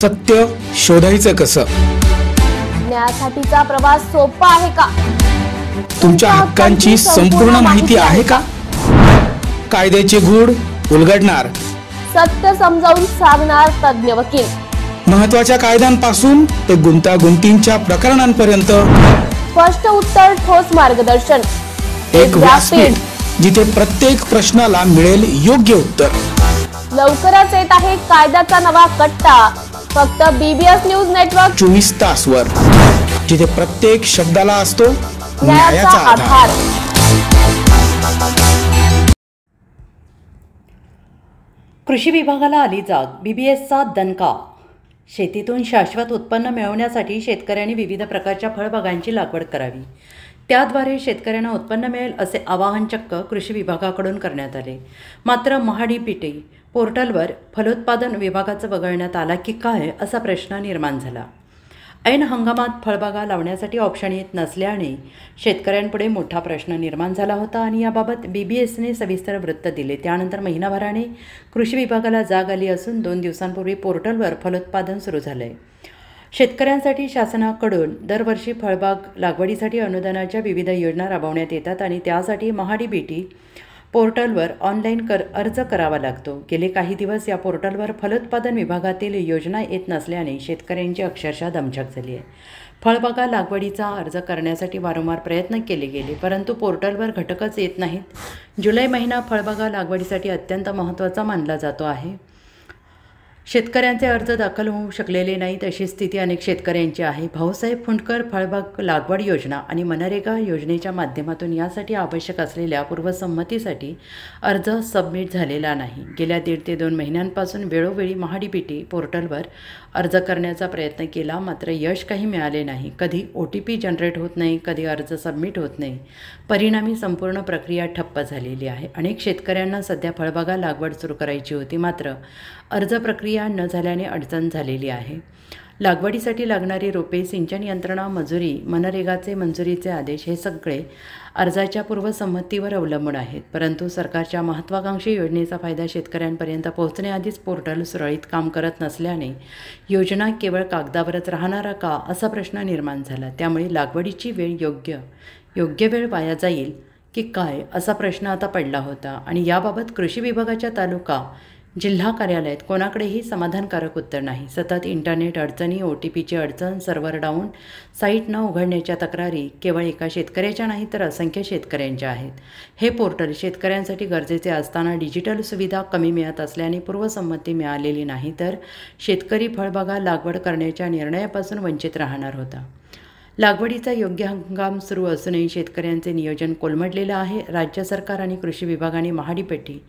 सत्य शोधायचं कसं? न्यायासाठीचा प्रवास सोपा आहे का? तुमच्या हक्कांची संपूर्ण माहिती आहे का? कायद्याचे गूढ उलगडणार, सत्य समजावून सांगणार तज्ञ वकील, महत्त्वाच्या कायद्यांपासून ते गुंतागुंतींच्या प्रकरणांपर्यंत स्पष्ट उत्तर, ठोस मार्गदर्शन, एक व्यासपीठ जिथे प्रत्येक प्रश्नाला मिळेल योग्य उत्तर. लवकरच येत आहे कायद्याचा नवा कट्टा, फक्त BBS न्यूज नेटवर्क 24 तास वर, जिथे प्रत्येक शब्दाला असतो न्यायाचा आधार. कृषी विभागाला आली जाग, BBSचा दणका. शेतीतून शाश्वत उत्पन्न मिळवण्यासाठी शेतकऱ्यांनी विविध प्रकारच्या फळबागांची लागवड करावी. त्याद्वारे शेतकऱ्यांना उत्पन्न मिळेल असे आवाहन चक्क कृषी विभागाकडून करण्यात आले. मात्र महाडीबीटी पोर्टलवर फलोत्पादन विभागाचं वगळण्यात आला की काय असा प्रश्न निर्माण झाला. ऐन हंगामात फळबागा लावण्यासाठी ऑप्शन येत नसल्याने शेतकऱ्यांपुढे मोठा प्रश्न निर्माण झाला होता आणि याबाबत BBSने सविस्तर वृत्त दिले. त्यानंतर महिनाभराने कृषी विभागाला जाग आली असून 2 दिवसांपूर्वी पोर्टलवर फलोत्पादन सुरू झालं आहे. शेतकऱ्यांसाठी शासनाकडून दरवर्षी फळबाग लागवडीसाठी अनुदानाच्या विविध योजना राबवण्यात येतात आणि त्यासाठी महाडीबीटी पोर्टलवर ऑनलाईन अर्ज करावा लागतो. गेले काही दिवस या पोर्टलवर फलोत्पादन विभागातील योजना येत नसल्याने शेतकऱ्यांची अक्षरशः दमछाक झाली आहे. फळबागा लागवडीचा अर्ज करण्यासाठी वारंवार प्रयत्न केले गेले, परंतु पोर्टलवर घटकच येत नाहीत. जुलै महिना फळबागा लागवडीसाठी अत्यंत महत्त्वाचा मानला जातो आहे. शेतकऱ्यांचे अर्ज दाखल होऊ शकलेले नाहीत अशी स्थिती अनेक शेतकऱ्यांची आहे. भाऊसाहेब फुंडकर फळबाग लागवड योजना आणि मनरेगा योजनेच्या माध्यमातून यासाठी आवश्यक असलेल्या पूर्वसंमतीसाठी अर्ज सबमिट झालेला नाही. गेल्या 1.5 ते 2 महिन्यांपासून वेळोवेळी महाडीबीटी पोर्टलवर अर्ज करण्याचा प्रयत्न केला, मात्र यश काही मिळाले नाही. कधी OTP जनरेट होत नाही, कधी अर्ज सबमिट होत नाही. परिणामी संपूर्ण प्रक्रिया ठप्प झालेली आहे. अनेक शेतकऱ्यांना सध्या फळबागा लागवड सुरू करायची होती, मात्र अर्ज प्रक्रिया न झाल्याने अडचण झालेली आहे. लागवडीसाठी लागणारी रोपे, सिंचन यंत्रणा, मजुरी, मनरेगाचे मंजुरीचे आदेश हे सगळे अर्जाच्या पूर्वसंमतीवर अवलंबून आहेत. परंतु सरकारच्या महत्त्वाकांक्षी योजनेचा फायदा शेतकऱ्यांपर्यंत पोहोचण्याआधीच पोर्टल सुरळीत काम करत नसल्याने योजना केवळ कागदावरच राहणार का असा प्रश्न निर्माण झाला. त्यामुळे लागवडीची वेळ योग्य वेळ वाया जाईल की काय असा प्रश्न आता पडला होता आणि याबाबत कृषी विभागाच्या तालुका जिल्हा कार्यालयात कोणाकडेही समाधानकारक उत्तर नाही. सतत इंटरनेट अडचणी, OTPची अडचण, सर्व्हर डाऊन, साईट न उघडण्याच्या तक्रारी केवळ एका शेतकऱ्याच्या नाही तर असंख्य शेतकऱ्यांच्या आहेत. हे पोर्टल शेतकऱ्यांसाठी गरजेचे असताना डिजिटल सुविधा कमी मिळत असल्याने पूर्वसंमती मिळालेली नाही तर शेतकरी फळबागा लागवड करण्याच्या निर्णयापासून वंचित राहणार होता. लागवडीचा योग्य हंगाम सुरू असूनही शेतकऱ्यांचे नियोजन कोलमडलेलं आहे. राज्य सरकार आणि कृषी विभागाने महाडीबीटी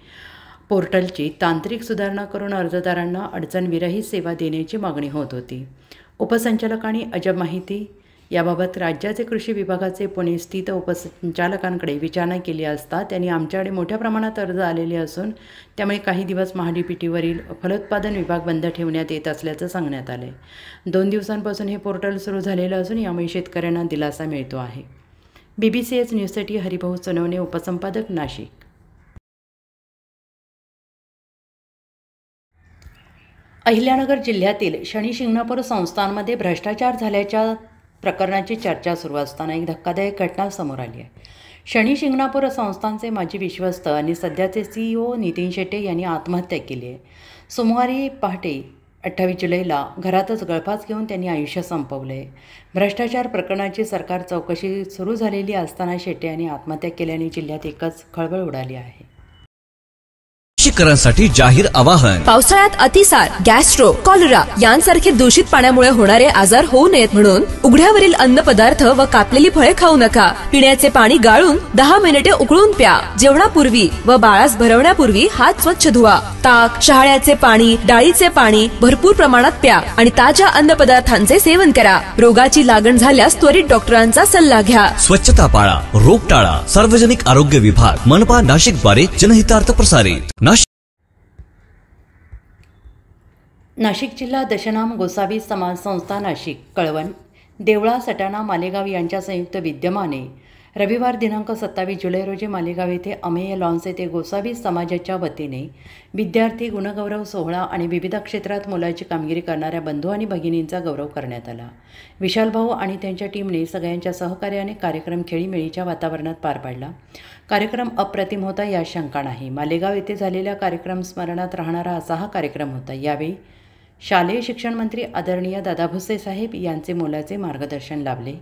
पोर्टलची तांत्रिक सुधारणा करून अर्जदारांना अडचणविरहित सेवा देण्याची मागणी होत होती. उपसंचालकांनी अजब माहिती याबाबत राज्याचे कृषी विभागाचे पुणे स्थित उपसंचालकांकडे विचारणा केली असता त्यांनी आमच्याकडे मोठ्या प्रमाणात अर्ज आलेले असून त्यामुळे काही दिवस महाडीबीटीवरील फलोत्पादन विभाग बंद ठेवण्यात येत असल्याचं सांगण्यात आलं. 2 दिवसांपासून हे पोर्टल सुरू झालेलं असून यामुळे शेतकऱ्यांना दिलासा मिळतो आहे. BBCS न्यूजसाठी हरिभाऊ सोनवणे, उपसंपादक, नाशिक. अहिल्यानगर जिल्ह्यातील शनी-शिंगणापूर संस्थांमध्ये भ्रष्टाचार झाल्याच्या प्रकरणाची चर्चा सुरू असताना एक धक्कादायक घटना समोर आली आहे. शनी-शिंगणापूर संस्थांचे माजी विश्वस्त आणि सध्याचे CEO नितीन शेटे यांनी आत्महत्या केली आहे. सोमवारी पहाटे 28 जुलैला घरातच गळफास घेऊन त्यांनी आयुष्य संपवलं आहे. भ्रष्टाचार प्रकरणाची सरकार चौकशी सुरू झालेली असताना शेटे यांनी आत्महत्या केल्याने जिल्ह्यात एकच खळबळ उडाली आहे. नाशिककरांसाठी जाहीर आवाहन. पावसाळ्यात अतिसार, गॅस्ट्रो, कॉलरा यांसारखे दूषित पाण्यामुळे होणारे आजार होऊ नयेत म्हणून उघड्यावरील अन्नपदार्थ व कापलेली फळे खाऊ नका. पिण्याचे पाणी गाळून 10 मिनिटे उकळून प्या. जेवणापूर्वी व बाळास भरवण्यापूर्वी हात स्वच्छ धुवा. ताक, शहाळ्याचे पाणी, डाळीचे पाणी भरपूर प्रमाणात प्या आणि ताज्या अन्नपदार्थांचे सेवन करा. रोगाची लागण झाल्यास त्वरित डॉक्टरांचा सल्ला घ्या. स्वच्छता पाळा, रोग टाळा. सार्वजनिक आरोग्य विभाग, मनपा नाशिक द्वारे जनहितार्थ प्रसारित. नाशिक जिल्हा दशनाम गोसावी समाज संस्था नाशिक, कळवण, देवळा, सटाणा, मालेगाव यांच्या संयुक्त विद्यमाने रविवार दिनांक 27 जुलै रोजी मालेगाव येथे अमेय लॉन्स येथे गोसावी समाजाच्या वतीने विद्यार्थी गुणगौरव सोहळा आणि विविध क्षेत्रात मोलाची कामगिरी करणाऱ्या बंधू आणि भगिनींचा गौरव करण्यात आला. विशाल भाऊ आणि त्यांच्या टीमने सगळ्यांच्या सहकार्याने कार्यक्रम खेळीमेळीच्या वातावरणात पार पाडला. कार्यक्रम अप्रतिम होता यात शंका नाही. मालेगाव येथे झालेला कार्यक्रम स्मरणात राहणारा असा हा कार्यक्रम होता. यावेळी शालेय शिक्षण मंत्री आदरणीय दादा भुसे साहेब यांचे मोलाचे मार्गदर्शन लाभले.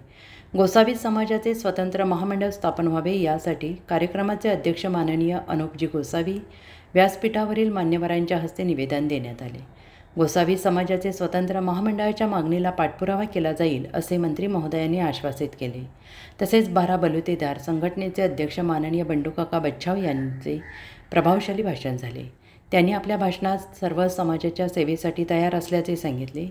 गोसावी समाजाचे स्वतंत्र महामंडळ स्थापन व्हावे यासाठी कार्यक्रमाचे अध्यक्ष माननीय अनुपजी गोसावी व्यासपीठावरील मान्यवरांच्या हस्ते निवेदन देण्यात आले. गोसावी समाजाचे स्वतंत्र महामंडळाच्या मागणीला पाठपुरावा केला जाईल असे मंत्री महोदयांनी आश्वासित केले. तसेच 12 बलुतेदार संघटनेचे अध्यक्ष माननीय बंडूकाका बच्छाव यांचे प्रभावशाली भाषण झाले. त्यांनी आपल्या भाषणात सर्व समाजाच्या सेवेसाठी तयार असल्याचे सांगितले.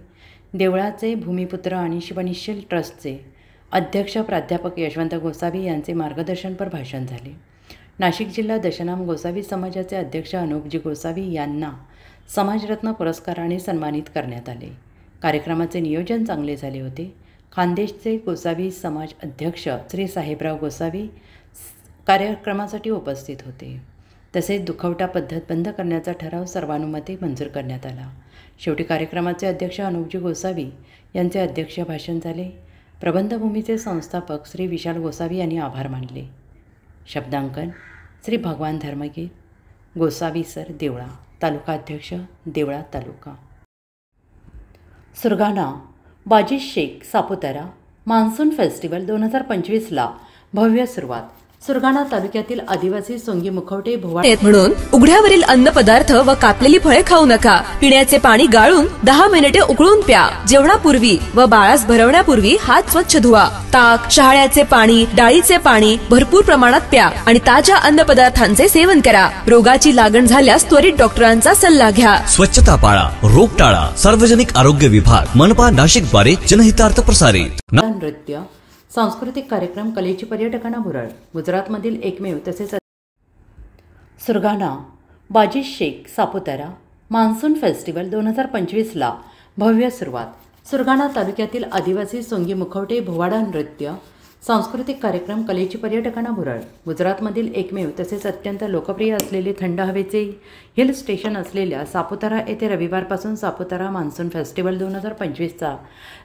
देवळाचे भूमिपुत्र आणि शिवनिश्चल ट्रस्टचे अध्यक्ष प्राध्यापक यशवंत गोसावी यांचे मार्गदर्शनपर भाषण झाले. नाशिक जिल्हा दशनाम गोसावी समाजाचे अध्यक्ष अनुपजी गोसावी यांना समाजरत्न पुरस्काराने सन्मानित करण्यात आले. कार्यक्रमाचे नियोजन चांगले झाले होते. खानदेशचे गोसावी समाज अध्यक्ष श्री साहेबराव गोसावी कार्यक्रमासाठी उपस्थित होते. तसेच दुखवटा पद्धत बंद करण्याचा ठराव सर्वानुमते मंजूर करण्यात आला. शेवटी कार्यक्रमाचे अध्यक्ष अनुपजी गोसावी यांचे अध्यक्ष भाषण झाले. प्रबंधभूमीचे संस्थापक श्री विशाल गोसावी यांनी आभार मानले. शब्दांकन श्री भगवान धर्मगीत, गोसावी सर, देवळा. तालुका अध्यक्ष, देवळा तालुका. सुरगाणा बाजी शेख सापुतारा मान्सून फेस्टिवल 2025ला भव्य सुरुवात. सुरगाणा तालुक्यातील आदिवासी सोंगी मुखवटे भोवाड म्हणून उघड्यावरील अन्नपदार्थ व कापलेली फळे खाऊ नका. पिण्याचे पाणी गाळून 10 मिनिटे उकळून प्या. जेवणापूर्वी व बाळास भरवण्यापूर्वी हात स्वच्छ धुवा. ताक, शहाळ्याचे पाणी, डाळीचे पाणी भरपूर प्रमाणात प्या आणि ताज्या अन्नपदार्थांचे सेवन करा. रोगाची लागण झाल्यास त्वरित डॉक्टरांचा सल्ला घ्या. स्वच्छता पाळा, रोग टाळा. सार्वजनिक आरोग्य विभाग, मनपा नाशिक द्वारे जनहितार्थ प्रसारित. नृत्य सांस्कृतिक कार्यक्रम कलेची पर्यटकांना भुरळ. गुजरातमधील एकमेव तसेच सुरगाणा बाजी शेख सापुतारा मान्सून फेस्टिवल 2025ला भव्य सुरुवात. सुरगाणा तालुक्यातील आदिवासी सोंगी मुखवटे भोवाडा नृत्य सांस्कृतिक कार्यक्रम कलेची पर्यटकांना भुरळ. गुजरातमधील एकमेव तसेच अत्यंत लोकप्रिय असलेले थंड हवेचे हिल स्टेशन असलेल्या सापुतारा येथे रविवारपासून सापुतारा मान्सून फेस्टिवल 2025चा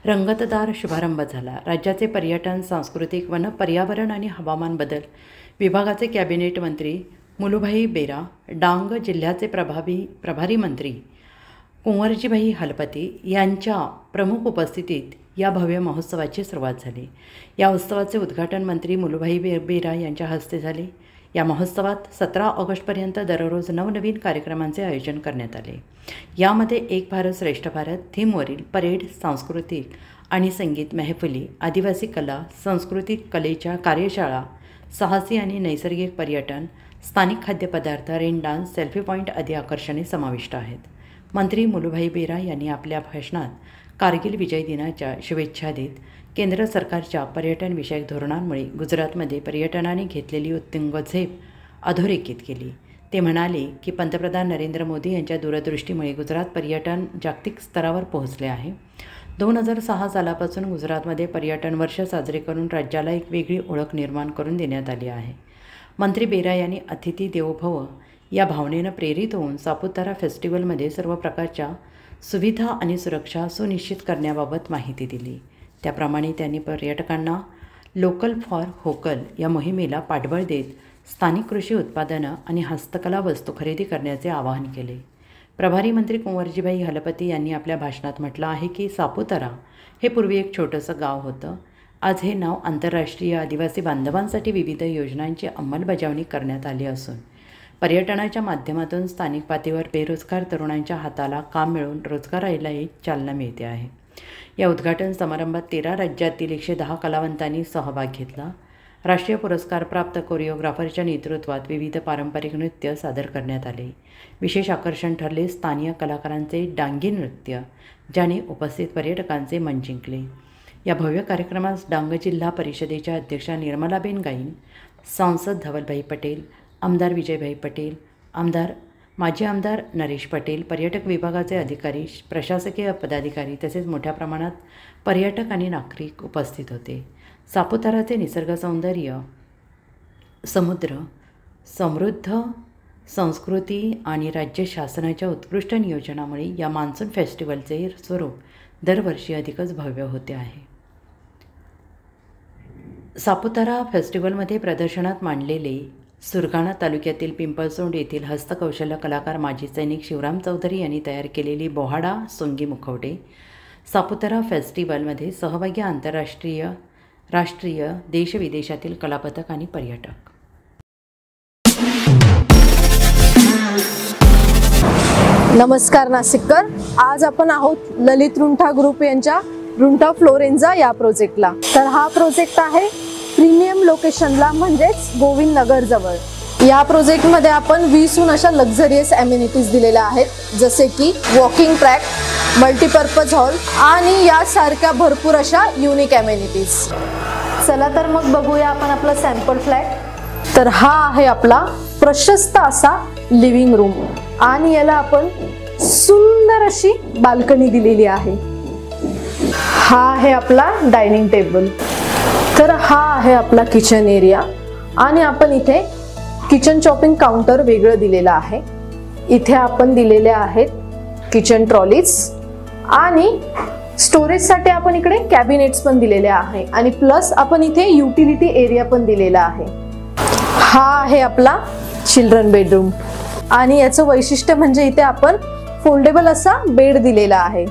रंगतदार शुभारंभ झाला. राज्याचे पर्यटन, सांस्कृतिक, वन, पर्यावरण आणि हवामान बदल विभागाचे कॅबिनेट मंत्री मुलुभाई बेरा, डांग जिल्ह्याचे प्रभारी मंत्री कुंवरजीभाई हलपती यांच्या प्रमुख उपस्थितीत या भव्य महोत्सवाची सुरुवात झाली. या उत्सवाचे उद्घाटन मंत्री मुलुभाई बेरा यांच्या हस्ते झाले. या महोत्सवात 17 ऑगस्टपर्यंत दररोज नवनवीन कार्यक्रमांचे आयोजन करण्यात आले. यामध्ये एक भारत श्रेष्ठ भारत थीमवरील परेड, सांस्कृतिक आणि संगीत महफिली, आदिवासी कला, सांस्कृतिक कलेच्या कार्यशाळा, साहसी आणि नैसर्गिक पर्यटन, स्थानिक खाद्यपदार्थ, रेन डान्स, सेल्फी पॉईंट आदी आकर्षणे समाविष्ट आहेत. मंत्री मुलुभाई बेरा यांनी आपल्या भाषणात कारगिल विजय दिनाच्या शुभेच्छा देत केंद्र सरकारच्या पर्यटनविषयक धोरणांमुळे गुजरातमध्ये पर्यटनाने घेतलेली उत्तुंग झेप अधोरेखित केली. ते म्हणाले की पंतप्रधान नरेंद्र मोदी यांच्या दूरदृष्टीमुळे गुजरात पर्यटन जागतिक स्तरावर पोहोचले आहे. 2006 सालापासून गुजरातमध्ये पर्यटन वर्ष साजरे करून राज्याला एक वेगळी ओळख निर्माण करून देण्यात आली आहे. मंत्री बेरा यांनी अतिथी देवो भव या भावनेनं प्रेरित होऊन सापुतारा फेस्टिवलमध्ये सर्व प्रकारच्या सुविधा आणि सुरक्षा सुनिश्चित करण्याबाबत माहिती दिली. त्याप्रमाणे त्यांनी पर्यटकांना लोकल फॉर व्होकल या मोहिमेला पाठबळ देत स्थानिक कृषी उत्पादनं आणि हस्तकला वस्तू खरेदी करण्याचे आवाहन केले. प्रभारी मंत्री कुंवरजीभाई हलपती यांनी आपल्या भाषणात म्हटलं आहे की सापुतारा हे पूर्वी एक छोटंसं गाव होतं. आज हे नाव आंतरराष्ट्रीय आदिवासी बांधवांसाठी विविध योजनांची अंमलबजावणी करण्यात आली असून पर्यटनाच्या माध्यमातून स्थानिक पातळीवर बेरोजगार तरुणांच्या हाताला काम मिळून रोजगारालाही चालना मिळते आहे. या उद्घाटन समारंभात 13 राज्यातील 110 कलावंतांनी सहभाग घेतला. राष्ट्रीय पुरस्कार प्राप्त कोरिओग्राफरच्या नेतृत्वात विविध पारंपरिक नृत्य सादर करण्यात आले. विशेष आकर्षण ठरले स्थानिक कलाकारांचे डांगी नृत्य, ज्याने उपस्थित पर्यटकांचे मन जिंकले. या भव्य कार्यक्रमास डांग जिल्हा परिषदेच्या अध्यक्षा निर्मलाबेन गाईन, सांसद धवलभाई पटेल, आमदार विजयभाई पटेल, माजी आमदार नरेश पटेल, पर्यटक विभागाचे अधिकारी, प्रशासकीय पदाधिकारी तसेच मोठ्या प्रमाणात पर्यटक आणि नागरिक उपस्थित होते. सापुताराचे निसर्ग सौंदर्य समुद्र, समृद्ध संस्कृती आणि राज्य शासनाच्या उत्कृष्ट नियोजनामुळे या मान्सून फेस्टिवलचे स्वरूप दरवर्षी अधिकच भव्य होते आहे. सापुतारा फेस्टिवलमध्ये प्रदर्शनात मांडलेले सुरगाणा तालुक्यातील पिंपळसोंड येथील हस्तकौशल्य कलाकार माजी सैनिक शिवराम चौधरी यांनी तयार केलेली बोहाडा सोंगी मुखवटे सापुतारा फेस्टिवलमध्ये सहभागी आंतरराष्ट्रीय, राष्ट्रीय, देशविदेशातील कलापथक आणि पर्यटक. नमस्कार नाशिककर. आज आपण आहोत ललित रुंठा ग्रुप यांच्या रुंठा फ्लोरेन्झा या प्रोजेक्टला. तर हा प्रोजेक्ट आहे प्रीमियम लोकेशनला, म्हणजेच गोविंद नगर जवळ. या प्रोजेक्टमध्ये आपण 20हून अशा लक्झरियस ॲम्युनिटीज दिलेल्या आहेत, जसे की वॉकिंग ट्रॅक, मल्टीपर्पज हॉल आणि यासारख्या भरपूर अशा युनिक ॲम्युनिटीज. चला तर मग बघूया आपण आपला सॅम्पल फ्लॅट. तर हा आहे आपला प्रशस्त असा लिव्हिंग रूम आणि याला आपण सुंदर अशी बाल्कनी दिलेली आहे. हा आहे आपला डायनिंग टेबल. तर हा आहे आपला किचन एरिया आणि आपण इथे किचन चॉपिंग काउंटर वेगळं दिलेलं आहे. इथे आपण दिलेले आहेत किचन ट्रॉलीज आणि स्टोरेजसाठी आपण इकडे कॅबिनेट्स पण दिलेले आहे आणि प्लस आपण इथे युटिलिटी एरिया पण दिलेला आहे. हा आहे आपला चिल्ड्रन बेडरूम आणि याचं वैशिष्ट्य म्हणजे इथे आपण फोल्डेबल असा बेड दिलेला आहे.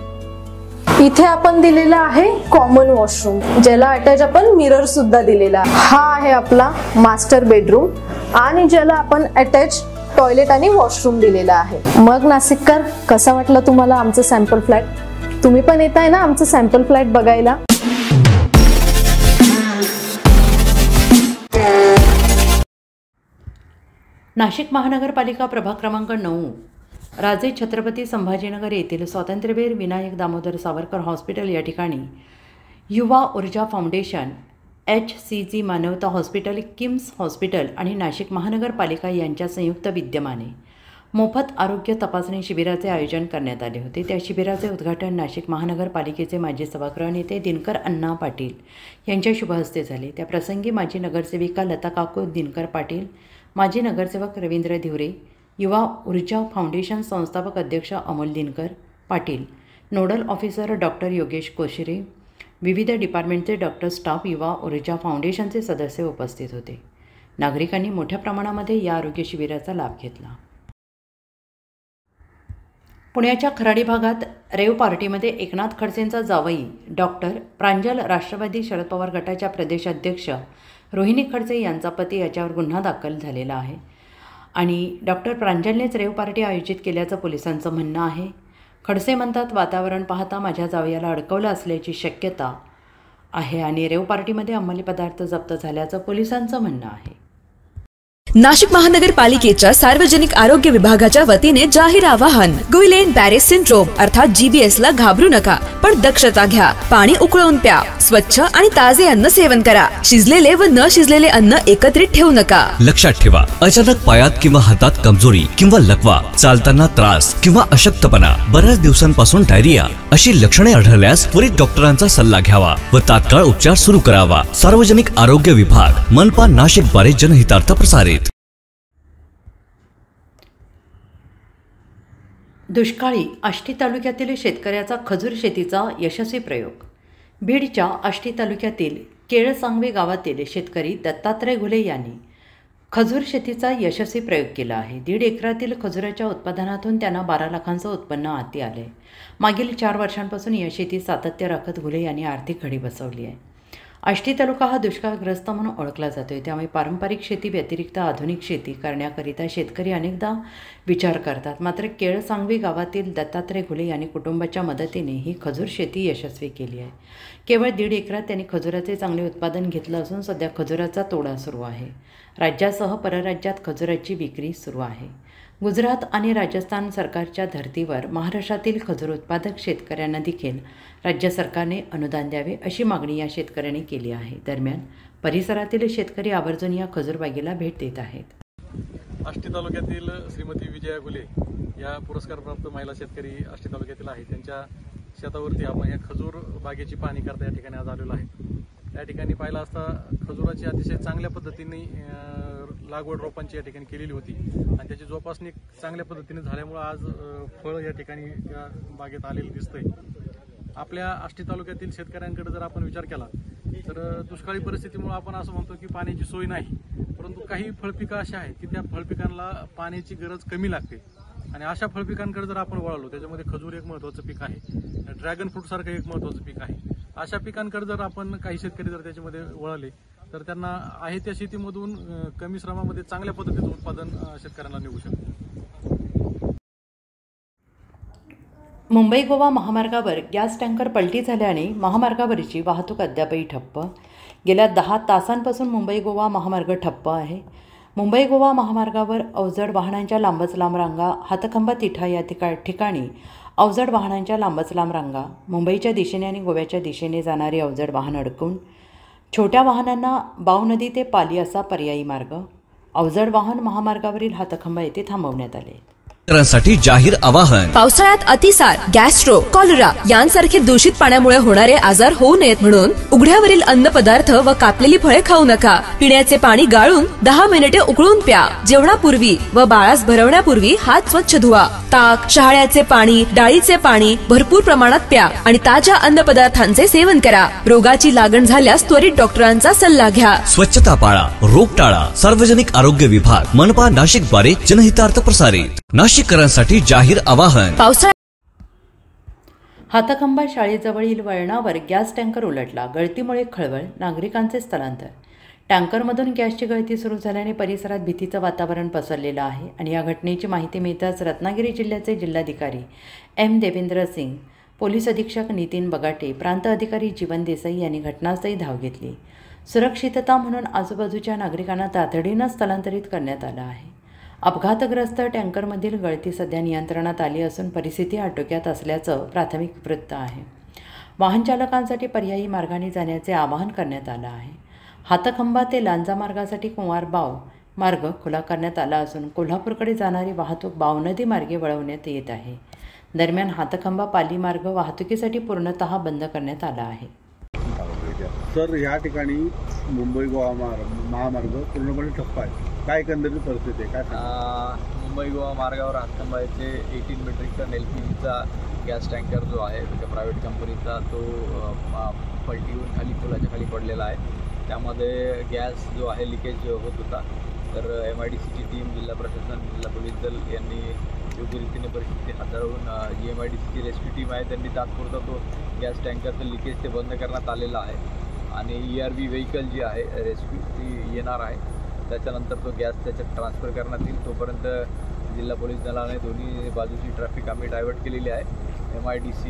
इथे आपण दिलेला आहे कॉमन वॉशरूम, ज्याला अटॅच आपण मिरर सुद्धा दिलेला. हा आहे आपला मास्टर बेडरूम आणि ज्याला आपण अटॅच टॉयलेट आणि वॉशरूम दिलेला आहे. मग नाशिककर, कसा वाटलं तुम्हाला आमचं सॅम्पल फ्लॅट? तुम्ही पण येत आहे ना आमचं सॅम्पल फ्लॅट बघायला? नाशिक महानगरपालिका प्रभाग क्रमांक 9 राजे छत्रपती संभाजीनगर येथील स्वातंत्र्यवीर विनायक दामोदर सावरकर हॉस्पिटल या ठिकाणी युवा ऊर्जा फाउंडेशन, HCG मानवता हॉस्पिटल, किम्स हॉस्पिटल आणि नाशिक महानगरपालिका यांच्या संयुक्त विद्यमाने मोफत आरोग्य तपासणी शिबिराचे आयोजन करण्यात आले होते. त्या शिबिराचे उद्घाटन नाशिक महानगरपालिकेचे माजी सभागृह नेते दिनकर अण्णा पाटील यांच्या शुभहस्ते झाले. त्या प्रसंगी माजी नगरसेविका लता काकू दिनकर पाटील, माजी नगरसेवक रवींद्र धिवरे, युवा ऊर्जा फाउंडेशन संस्थापक अध्यक्ष Amol Dinkar Patil, nodal officer doctor Yogesh Koshire, विविध डिपार्टमेंटचे डॉक्टर स्टाफ, युवा ऊर्जा फाउंडेशनचे सदस्य उपस्थित होते. नागरिकांनी मोठ्या प्रमाणामध्ये या आरोग्य शिबिराचा लाभ घेतला. पुण्याच्या खराडी भागात रेव पार्टीमध्ये एकनाथ खडसेंचा जावई डॉक्टर प्रांजल, राष्ट्रवादी शरद पवार गटाच्या प्रदेशाध्यक्ष रोहिणी खडसे यांचा पती याच्यावर गुन्हा दाखल झालेला आहे आणि डॉक्टर प्रांजलनेच रेव पार्टी आयोजित केल्याचं पोलिसांचं म्हणणं आहे. खडसे म्हणतात, वातावरण पाहता माझ्या जावयाला अडकवलं असल्याची शक्यता आहे आणि रेव पार्टीमध्ये अंमली पदार्थ जप्त झाल्याचं पोलिसांचं म्हणणं आहे. नाशिक महानगरपालिकेच्या सार्वजनिक आरोग्य विभागाच्या वतीने जाहीर आवाहन. गुइलेन बॅरे सिंड्रोम अर्थात GBS ला घाबरू नका, पण दक्षता घ्या. पाणी उकळून प्या. स्वच्छ आणि ताजे अन्न सेवन करा. शिजलेले व न शिजलेले अन्न एकत्रित ठेवू नका. लक्षात ठेवा, अचानक पायात किंवा हातात कमजोरी किंवा लकवा, चालताना त्रास किंवा अशक्तपणा, बऱ्याच दिवसांपासून डायरिया अशी लक्षणे आढळल्यास त्वरित डॉक्टरांचा सल्ला घ्यावा व तात्काळ उपचार सुरू करावा. सार्वजनिक आरोग्य विभाग, मनपा नाशिक द्वारे जनहितार्थ प्रसारित. दुष्काळी आष्टी तालुक्यातील शेतकऱ्याचा खजूर शेतीचा यशस्वी प्रयोग. बीडच्या आष्टी तालुक्यातील केळसांगवे गावातील शेतकरी दत्तात्रय घुले यांनी खजूर शेतीचा यशस्वी प्रयोग केला आहे. 1.5 एकरातील खजुराच्या उत्पादनातून त्यांना 12 लाखांचं उत्पन्न हाती आले. मागील 4 वर्षांपासून या शेतीत सातत्य राखत घुले यांनी आर्थिक घडी बसवली आहे. आष्टी तालुका हा दुष्काळग्रस्त म्हणून ओळखला जातो आहे, त्यामुळे पारंपरिक शेती व्यतिरिक्त आधुनिक शेती करण्याकरिता शेतकरी अनेकदा विचार करतात. मात्र केळसांगवी गावातील दत्तात्रय घुले यांनी कुटुंबाच्या मदतीने ही खजूर शेती यशस्वी केली आहे. केवळ 1.5 एकरात त्यांनी खजुराचे चांगले उत्पादन घेतलं असून सध्या खजुराचा तोडा सुरू आहे. राज्यासह परराज्यात खजुराची विक्री सुरू आहे. गुजरात आणि राजस्थान सरकारच्या धर्तीवर महाराष्ट्रातील खजूर उत्पादक शेतकऱ्यांना देखील राज्य सरकारने अनुदान द्यावे अशी मागणी या शेतकऱ्यांनी केली आहे. दरम्यान परिसरातील शेतकरी आवर्जून या खजूर बागेला भेट देत आहेत. आष्टी तालुक्यातील श्रीमती विजया घुले या पुरस्कारप्राप्त महिला शेतकरी आष्टी तालुक्यातील आहेत. त्यांच्या शेतावरती आपण या खजूर बागेची पाहणी करता या ठिकाणी आज आलेलो आहे. त्या ठिकाणी पाहिलं असता खजुराची अतिशय चांगल्या पद्धतीने लागवड रोपांची या ठिकाणी केलेली होती आणि त्याची जोपासणी चांगल्या पद्धतीने झाल्यामुळे आज फळ या ठिकाणी या बागेत आलेलं दिसतंय। आपल्या आष्टी तालुक्यातील शेतकऱ्यांकडे जर आपण विचार केला तर दुष्काळी परिस्थितीमुळे आपण असं म्हणतो की पाण्याची सोय नाही, परंतु काही फळपिकं अशा आहेत की त्या फळपिकांना पाण्याची गरज कमी लागते आणि अशा फळपिकांकडे जर आपण वळलो, त्याच्यामध्ये खजूर एक महत्त्वाचं पीक आहे, ड्रॅगन फ्रूट सारखं एक महत्त्वाचं पीक आहे, अशा पिकांकडे जर आपण काही शेतकरी जर त्याच्यामध्ये वळले तर त्यांना आहे त्या शेतीमधून कमी श्रमामध्ये चांगल्या पद्धतीचं उत्पादन शेतकऱ्यांना निघू शकतं। मुंबई गोवा महामार्गावर गॅस टँकर पलटी झाल्याने महामार्गावरची वाहतूक अद्यापही ठप्प। गेल्या 10 तासांपासून मुंबई गोवा महामार्ग ठप्प आहे। मुंबई गोवा महामार्गावर अवजड वाहनांच्या लांबच लांब रांगा, हातखंबा तिठा या ठिकाणी अवजड वाहनांच्या लांबच लांब रांगा, मुंबईच्या दिशेने आणि गोव्याच्या दिशेने जाणारी अवजड वाहन अडकून, छोट्या वाहनांना बाव नदी ते पाली असा पर्यायी मार्ग, अवजड वाहन महामार्गावरील हातखंबा येथे थांबवण्यात आले। साठी जाहीर आवाहन। पावसाळ्यात अतिसार, गॅस्ट्रो, कॉलरा यांसारखे दूषित पाण्यामुळे होणारे आजार होऊ नयेत म्हणून उघड्यावरील अन्नपदार्थ व कापलेली फळे खाऊ नका। पिण्याचे पाणी गाळून 10 मिनिटे उकळून प्या। जेवणापूर्वी व बाळास भरवण्यापूर्वी हात स्वच्छ धुवा। ताक, शहाळ्याचे पाणी, डाळीचे पाणी भरपूर प्रमाणात प्या आणि ताज्या अन्नपदार्थांचे सेवन करा। रोगाची लागण झाल्यास त्वरित डॉक्टरांचा सल्ला घ्या। स्वच्छता पाळा, रोग टाळा। सार्वजनिक आरोग्य विभाग, मनपा नाशिक द्वारे जनहितार्थ प्रसारित। नाशिककरांसाठी जाहीर आवाहन। हातखंबा शाळेजवळील वळणावर गॅस टँकर उलटला, गळतीमुळे खळबळ, नागरिकांचे स्थलांतर। टँकरमधून गॅसची गळती सुरू झाल्याने परिसरात भीतीचं वातावरण पसरलेलं आहे आणि या घटनेची माहिती मिळताच रत्नागिरी जिल्ह्याचे जिल्हाधिकारी एम देवेंद्र सिंग, पोलीस अधीक्षक नितीन बगाटे, प्रांत अधिकारी जीवन देसाई यांनी घटनास्थळी धाव घेतली। सुरक्षितता म्हणून आजूबाजूच्या नागरिकांना तातडीनं स्थलांतरित करण्यात आलं आहे। अपघातग्रस्त टँकरमधील गळती सध्या नियंत्रणात आली असून परिस्थिती आटोक्यात असल्याचं प्राथमिक वृत्त आहे। वाहन चालकांसाठी पर्यायी मार्गाने जाण्याचे आवाहन करण्यात आलं आहे। हातखंबा ते लांजा मार्गासाठी कुंवारबाव मार्ग खुला करण्यात आला असून कोल्हापूरकडे जाणारी वाहतूक बावनदी मार्गे वळवण्यात येत आहे। दरम्यान हातखंबा पाली मार्ग वाहतुकीसाठी पूर्णतः बंद करण्यात आला आहे। सर, या ठिकाणी मुंबई गोवा महामार्ग पूर्णपणे ठप्प आहे, काय एकंदरीत परिस्थिती आहे, काय? मुंबई गोवा मार्गावर हातखंबा येथे 18 मेट्रिक टन LPGचा गॅस टँकर जो आहे त्या प्रायव्हेट कंपनीचा तो पलटी होऊन खाली पुलाच्या खाली पडलेला आहे। त्यामध्ये गॅस जो आहे लिकेज होत होता, तर MIDCची टीम, जिल्हा प्रशासन, जिल्हा पोलीस दल यांनी योग्य रीतीने परिस्थिती हाताळून जी MIDCची रेस्क्यू टीम आहे त्यांनी तात्पुरता तो गॅस टँकरचं लिकेज ते बंद करण्यात आलेला आहे आणि ERV व्हेकल जी आहे रेस्क्यू ती येणार आहे। त्याच्यानंतर तो गॅस त्याच्यात ट्रान्सफर करण्यात येईल। तोपर्यंत जिल्हा पोलीस दलाने दोन्ही बाजूची ट्रॅफिक आम्ही डायव्हर्ट केलेली आहे। MIDC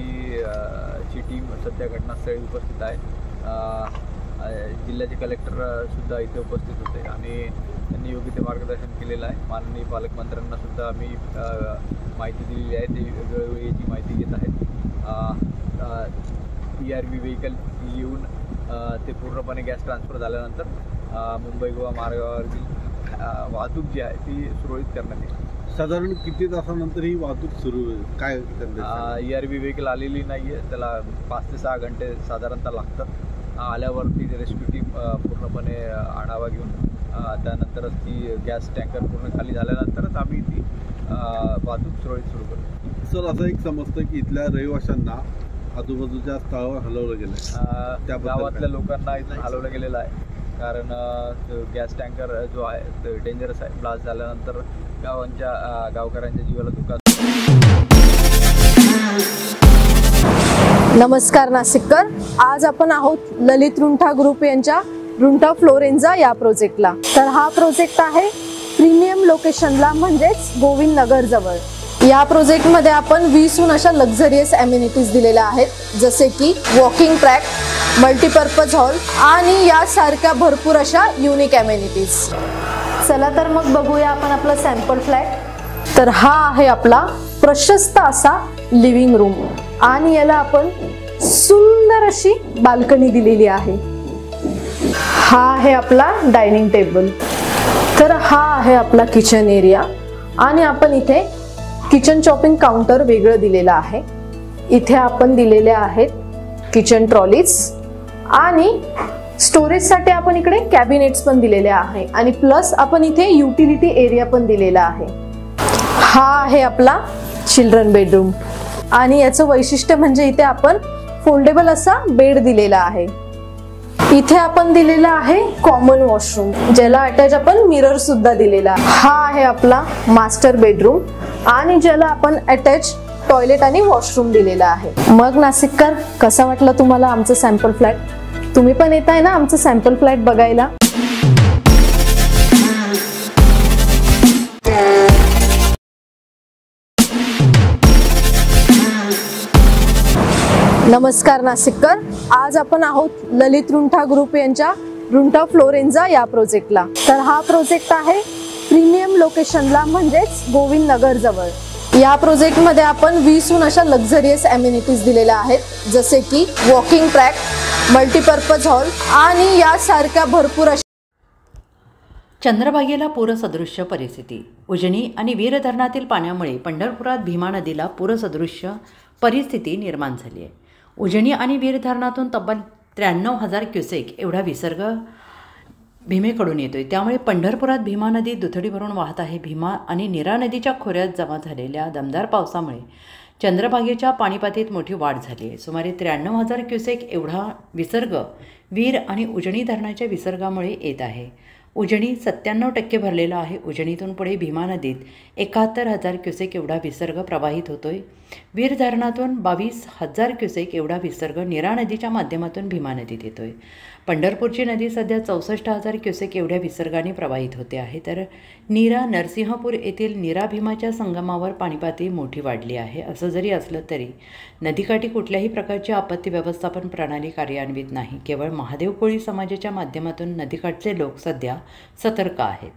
ची टीम सध्या घटनास्थळी उपस्थित आहे। जिल्ह्याचे कलेक्टरसुद्धा इथे उपस्थित होते आणि त्यांनी योग्य ते मार्गदर्शन केलेलं आहे। माननीय पालकमंत्र्यांना सुद्धा आम्ही माहिती दिलेली आहे, ते वेळोवेळी याची माहिती घेत आहेत। ERV व्हेकल येऊन ते पूर्णपणे गॅस ट्रान्सफर झाल्यानंतर मुंबई गोवा मार्गावरील वाहतूक जी आहे ती सुरळीत करण्यात येईल। साधारण किती तासानंतर ही वाहतूक सुरू होईल, काय? ERV व्हेकल आलेली नाही आहे, त्याला 5 ते 6 घंटे साधारणतः लागतात। आल्यावरती रेस्क्यू टीम पूर्णपणे आढावा घेऊन त्यानंतरच ती गॅस टँकर पूर्ण खाली झाल्यानंतरच आम्ही ती वाहतूक सुरळीत सुरू करू। सर, असं एक समजतं की इथल्या रहिवाशांना आजूबाजूच्या स्थळावर हलवलं गेलं, त्या गावातल्या लोकांना इथून हलवलं गेलेलं आहे, कारण गॅस टँकर जो आहे तो डेंजरस आहे। ब्लास्ट झाल्यानंतर गावकऱ्यांच्या जीवाला धोका। नमस्कार नाशिककर, आज आपण आहोत ललित रुंठा ग्रुप यांच्या रुंठा फ्लोरेन्झा या प्रोजेक्टला। तर हा प्रोजेक्ट आहे प्रीमियम लोकेशनला, म्हणजेच गोविंद नगर जवळ। या प्रोजेक्टमध्ये आपण 20हून अशा लक्झरियस अमेनिटीज दिलेल्या आहेत, जसे की वॉकिंग ट्रॅक, मल्टीपर्पज हॉल आणि यासारख्या भरपूर अशा युनिक अमेनिटीज। चला तर मग बघूया आपण आपला सॅम्पल फ्लॅट। तर हा आहे आपला प्रशस्त असा लिव्हिंग रूम आणि याला आपण सुंदर अशी बाल्कनी दिलेली आहे। हा आहे आपला डायनिंग टेबल। तर हा आहे आपला किचन एरिया आणि आपण इथे किचन चॉपिंग काउंटर वेगळं दिलेलं आहे। इथे आपण दिलेले आहेत किचन ट्रॉलीज आणि स्टोरेजसाठी आपण इकडे कॅबिनेट्स पण दिलेले आहे आणि प्लस आपण इथे युटिलिटी एरिया पण दिलेला आहे. हा आहे आपला चिल्ड्रन बेडरूम आणि याचं वैशिष्ट्य म्हणजे इथे आपण फोल्डेबल असा बेड दिलेला आहे. इथे आपण दिलेला आहे कॉमन वॉशरूम, ज्याला अटॅच आपण मिरर सुद्धा दिलेला आहे. हा आहे आपला मास्टर बेडरूम आणि ज्याला आपण अटॅच टॉयलेट आणि वॉशरूम दिलेला आहे. मग नाशिककर, कसा वाटला तुम्हाला आमचं सॅम्पल फ्लॅट? तुम्ही पण येत आहे ना आमचं सॅम्पल फ्लॅट बघायला? नमस्कार नाशिककर, आज आपण आहोत ललित रुंठा ग्रुप यांच्या रुंठा फ्लोरेन्झा या प्रोजेक्टला. तर हा प्रोजेक्ट आहे प्रीमियम लोकेशनला, म्हणजेच गोविंद नगर जवळ. या प्रोजेक्टमध्ये आपण 20हून अशा लक्झरियस अम्युनिटीज दिलेल्या आहेत, जसे की वॉकिंग ट्रॅक, मल्टीपर्पज हॉल आणि यासारख्या भरपूर अशा. चंद्रभागेला पूरसदृश्य परिस्थिती. उजनी आणि वीर धरणातील पाण्यामुळे पंढरपुरात भीमा नदीला पूरसदृश्य परिस्थिती निर्माण झाली आहे. उजनी आणि वीर धरणातून तब्बल 93,000 क्युसेक एवढा विसर्ग भीमेकडून येतोय. त्यामुळे पंढरपुरात भीमा नदी दुथडी भरून वाहत आहे. भीमा आणि नीरा नदीच्या खोऱ्यात जमा झालेल्या दमदार पावसामुळे चंद्रभागेच्या पाणीपातळीत मोठी वाढ झाली आहे. सुमारे 93,000 क्युसेक एवढा विसर्ग वीर आणि उजनी धरणाच्या विसर्गामुळे येत आहे. उजनी 97% भरलेला आहे. उजनीतून पुढे भीमा नदीत 71,000 क्युसेक एवढा विसर्ग प्रवाहित होतोय. वीर धरणातून 22,000 क्युसेक एवढा विसर्ग नीरा नदीच्या माध्यमातून भीमा नदीत येतोय. पंढरपूरची नदी सध्या 64,000 क्युसेक एवढ्या विसर्गाने प्रवाहित होते आहे. तर नीरा नरसिंहपूर येथील नीरा भीमाच्या संगमावर पाणीपातळी मोठी वाढली आहे. असं जरी असलं तरी नदीकाठी कुठल्याही प्रकारची आपत्ती व्यवस्थापन प्रणाली कार्यान्वित नाही. केवळ महादेव कोळी समाजाच्या माध्यमातून नदीकाठचे लोक सध्या सतर्क आहेत.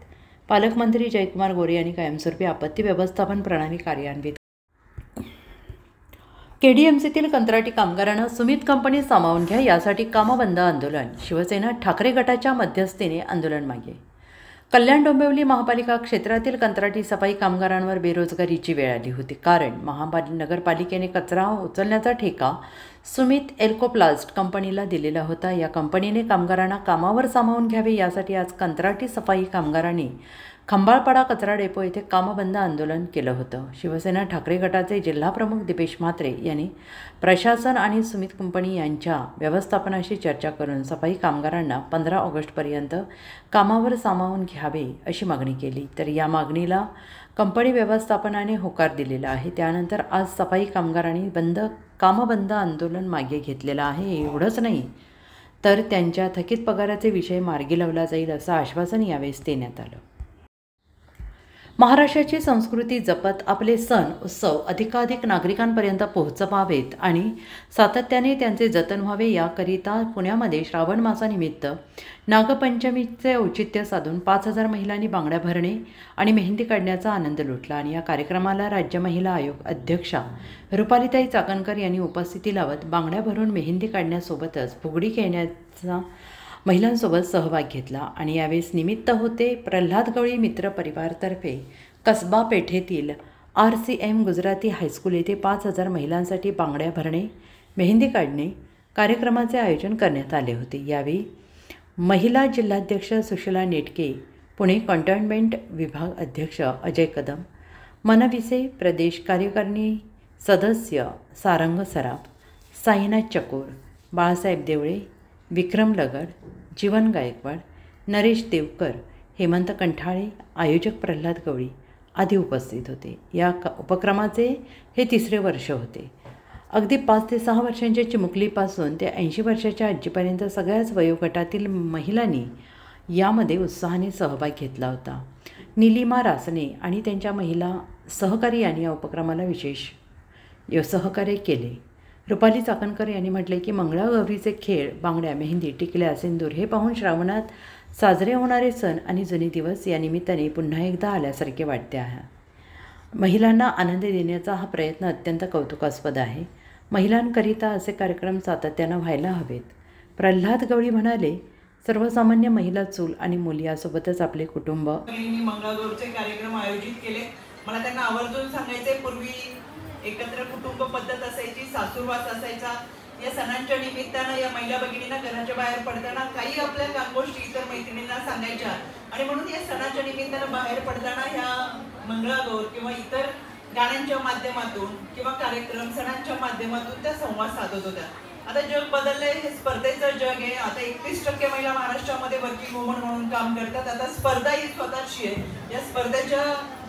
पालकमंत्री जयकुमार गोरे यांनी कायमस्वरूपी आपत्ती व्यवस्थापन प्रणाली कार्यान्वित. KDMCतील कंत्राटी कामगारांना सुमित कंपनी सामावून घ्या यासाठी कामबंद आंदोलन. शिवसेना ठाकरे गटाच्या मध्यस्थीने आंदोलन मागे. कल्याण डोंबिवली महापालिका क्षेत्रातील कंत्राटी सफाई कामगारांवर बेरोजगारीची वेळ आली होती. कारण नगरपालिकेने कचरा उचलण्याचा ठेका सुमित एल्कोप्लास्ट कंपनीला दिलेला होता. या कंपनीने कामगारांना कामावर सामावून घ्यावे यासाठी आज कंत्राटी सफाई कामगारांनी खंबाळपाडा कचरा डेपो येथे कामबंद आंदोलन केलं होतं. शिवसेना ठाकरे गटाचे जिल्हाप्रमुख दीपेश म्हात्रे यांनी प्रशासन आणि सुमित कंपनी यांच्या व्यवस्थापनाशी चर्चा करून सफाई कामगारांना 15 ऑगस्टपर्यंत कामावर सामावून घ्यावे अशी मागणी केली. तर या मागणीला कंपनी व्यवस्थापनाने होकार दिलेला आहे. त्यानंतर आज सफाई कामगारांनी कामबंद आंदोलन मागे घेतलेलं आहे. एवढंच नाही तर त्यांच्या थकीत पगाराचे विषय मार्गी लावला जाईल असं आश्वासन यावेळेस देण्यात आलं. महाराष्ट्राची संस्कृती जपत आपले सण उत्सव अधिकाधिक नागरिकांपर्यंत पोहोचवावेत आणि सातत्याने त्यांचे जतन व्हावे याकरिता पुण्यामध्ये श्रावण मासानिमित्त नागपंचमीचे औचित्य साधून 5,000 महिलांनी बांगड्या भरणे आणि मेहंदी काढण्याचा आनंद लुटला. आणि या कार्यक्रमाला राज्य महिला आयोग अध्यक्षा रुपालीताई चाकणकर यांनी उपस्थिती लावत बांगड्या भरून मेहंदी काढण्यासोबतच फुगडी खेळण्याचा महिलांसोबत सहभाग घेतला. आणि यावेळेस निमित्त होते प्रल्हाद गवळी मित्र परिवारतर्फे कसबा पेठेतील RCM गुजराती हायस्कूल येथे 5,000 महिलांसाठी बांगड्या भरणे मेहंदी काढणे कार्यक्रमाचे आयोजन करण्यात आले होते. यावेळी महिला जिल्हाध्यक्ष सुशीला नेटके, पुणे कॉन्टोन्मेंट विभाग अध्यक्ष अजय कदम, मनविसे प्रदेश कार्यकारिणी सदस्य सारंग सराफ, साईनाथ चकोर, बाळासाहेब देवळे, विक्रम लगड, जीवन गायकवाड, नरेश देवकर, हेमंत कंठाळे, आयोजक प्रल्हाद गवळी आदी उपस्थित होते. या उपक्रमाचे हे 3रे वर्ष होते. अगदी 5 ते 6 वर्षांच्या चिमुकलीपासून ते 80 वर्षाच्या आजीपर्यंत सगळ्याच वयोगटातील महिलांनी यामध्ये उत्साहाने सहभाग घेतला होता. निलिमा रासने आणि त्यांच्या महिला सहकारी यांनी या उपक्रमाला विशेष सहकार्य केले. रुपाली चाकणकर यांनी म्हटले की मंगळागौरीचे खेळ, बांगड्या, मेहंदी, टिकल्या, सिंदूर हे पाहून श्रावणात साजरे होणारे सण आणि जुने दिवस या निमित्ताने पुन्हा एकदा आल्यासारखे वाटते आहे. महिलांना आनंद देण्याचा हा प्रयत्न अत्यंत कौतुकास्पद आहे. महिलांकरिता असे कार्यक्रम सातत्यानं व्हायला हवेत. प्रल्हाद गवळी म्हणाले, सर्वसामान्य महिला, चूल आणि मुली यासोबतच आपले कुटुंब. मंगळागौरचे कार्यक्रम आयोजित केले. मला त्यांना आवर्जून सांगायचे, पूर्वी एकत्र कुटुंब पद्धत असायची, सासूरवास असायचा, या सणांच्या निमित्तानं या महिला भगिनींना घराच्या बाहेर पडताना काही आपल्या गोष्टी इतर मैत्रिणींना सांगायच्या आणि म्हणून या सणाच्या निमित्तानं बाहेर पडताना ह्या मंगळागौर किंवा इतर गाण्यांच्या माध्यमातून किंवा कार्यक्रम सणांच्या माध्यमातून त्या संवाद साधत होत्या. आता जग बदललंय, हे स्पर्धेचं जग आहे. आता 31% महिला महाराष्ट्रामध्ये वर्किंग वुमन म्हणून काम करतात. आता स्पर्धा ही स्वतःची आहे. या स्पर्धेच्या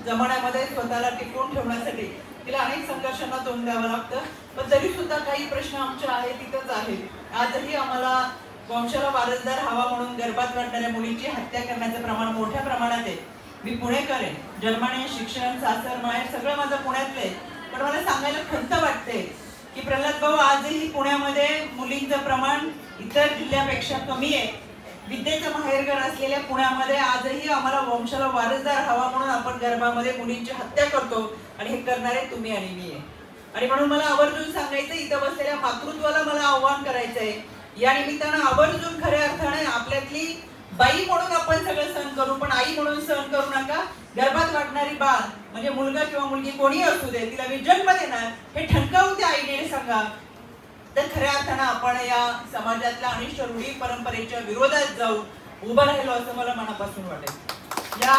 जमान्यामध्ये स्वतःला टिकवून ठेवण्यासाठी तिला अनेक संघर्षांना तोंड द्यावं लागतं. पण तरी सुद्धा काही प्रश्न आमचे आहेत तिथंच आहेत. आजही आम्हाला वंशाला वारसदार हवा म्हणून गर्भात वाढणाऱ्या मुलीची हत्या करण्याचं प्रमाण मोठ्या प्रमाणात आहे. मी पुणेकर आहे, जन्माने शिक्षण सासर माहेर सगळं माझं पुण्यातलं आहे. पण मला सांगायला खंत वाटते की प्रल्हाद भाऊ, आजही पुण्यामध्ये मुलींचं प्रमाण इतर जिल्ह्यापेक्षा कमी आहे. विद्येचं माहेरघर असलेल्या पुण्यामध्ये आजही आम्हाला वंशाला वारसदार हवा म्हणून आपण गर्भामध्ये मुलींची हत्या करतो आणि हे करणारे तुम्ही आणि मी आहे. आणि म्हणून मला आवर्जून सांगायचं, इथं बसलेल्या मातृत्वाला मला आव्हान करायचंय. या निमित्तानं आवर्जून खऱ्या अर्थाने आपल्यातली बाई म्हणून आपण सगळं सहन करू, पण आई म्हणून सहन करू नका. गर्भात वाढणारी बाळ म्हणजे मुलगा किंवा मुलगी कोणी असू दे, तिला मी जन्म देणार हे ठणकावून त्या आईने सांगा. तर खऱ्या अर्थानं आपण या समाजातल्या अनिष्ट रूढी परंपरेच्या विरोधात जाऊ उभं राहिलो असं मला मनापासून वाटेल. या